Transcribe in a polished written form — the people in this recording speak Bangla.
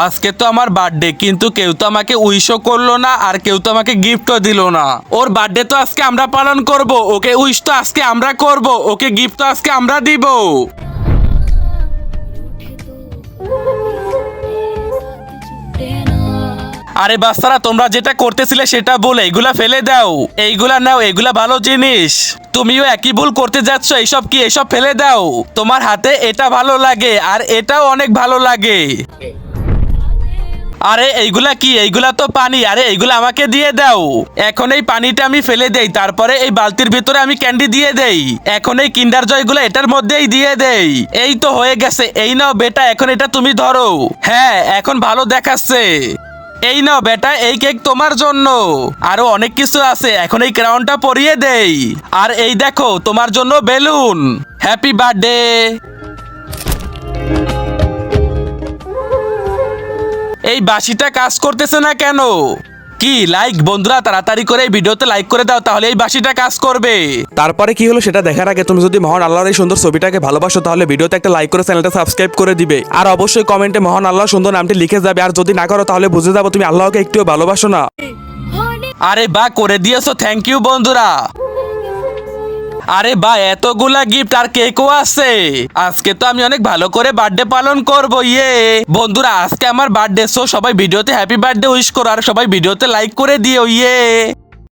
আজকে তো আমার বার্থডে, কিন্তু কেউ তো আমাকে উইশও করলো না আর কেউ তো আমাকে গিফটও দিল না। ওর বার্থডে তো আজকে আমরা পালন করব, ওকে উইশ তো আজকে আমরা করব, ওকে গিফট তো আজকে আমরা দিব। আরে বাচ্চারা, তোমরা যেটা করতেছিলে সেটা বলে এগুলা ফেলে দাও। এইগুলা নাও, এগুলা ভালো জিনিস। তুমিও একই ভুল করতে যাচ্ছ। এইসব কি? এইসব ফেলে দাও। তোমার হাতে এটা ভালো লাগে আর এটাও অনেক ভালো লাগে। আরে এইগুলা কি? এইগুলা তো পানি। আরে এইগুলা আমাকে দিয়ে দাও। এখন এই পানিটা আমি ফেলে দেই, তারপরে এই বালতির ভিতরে আমি ক্যান্ডি দিয়ে দেই। এখন এই কিন্ডার জয়গুলো এটার মধ্যেই দিয়ে দেই। এই তো হয়ে গেছে। এই নাও বেটা, এখন এটা তুমি ধরো। হ্যাঁ, এখন ভালো দেখাচ্ছে। এই নাও বেটা, এই কেক তোমার জন্য। আরো অনেক কিছু আছে। এখন এই ক্রাউনটা পরিয়ে দেই। আর এই দেখো, তোমার জন্য বেলুন। Happy birthday. এই বাঁশিটা কাজ করতেছে না কেন? কি লাইক? বন্ধুরা তাড়াতাড়ি করে এই ভিডিওতে লাইক করে দাও, তাহলে এই বাঁশিটা কাজ করবে। তারপরে কি হলো সেটা দেখার আগে তুমি যদি মহান আল্লাহর এই সুন্দর ছবিটাকে ভালোবাসো, তাহলে ভিডিওতে একটা লাইক করে চ্যানেলটা সাবস্ক্রাইব করে দিবে। আর অবশ্যই কমেন্টে মহান আল্লাহর সুন্দর নামটি লিখে যাবে। আর যদি না করো তাহলে বুঝে যাবো তুমি আল্লাহকে একটুও ভালোবাসো না। আরে বা, করে দিয়েছো, থ্যাংক ইউ বন্ধুরা। আরে বা, এতগুলা গিফট আর কেকও আছে। আজকে তো আমি অনেক ভালো করে বার্থডে পালন করবো। ইয়ে বন্ধুরা, আজকে আমার বার্থডে, সো সবাই ভিডিওতে হ্যাপি বার্থডে উইশ করো আর সবাই ভিডিওতে লাইক করে দিও। ইয়ে।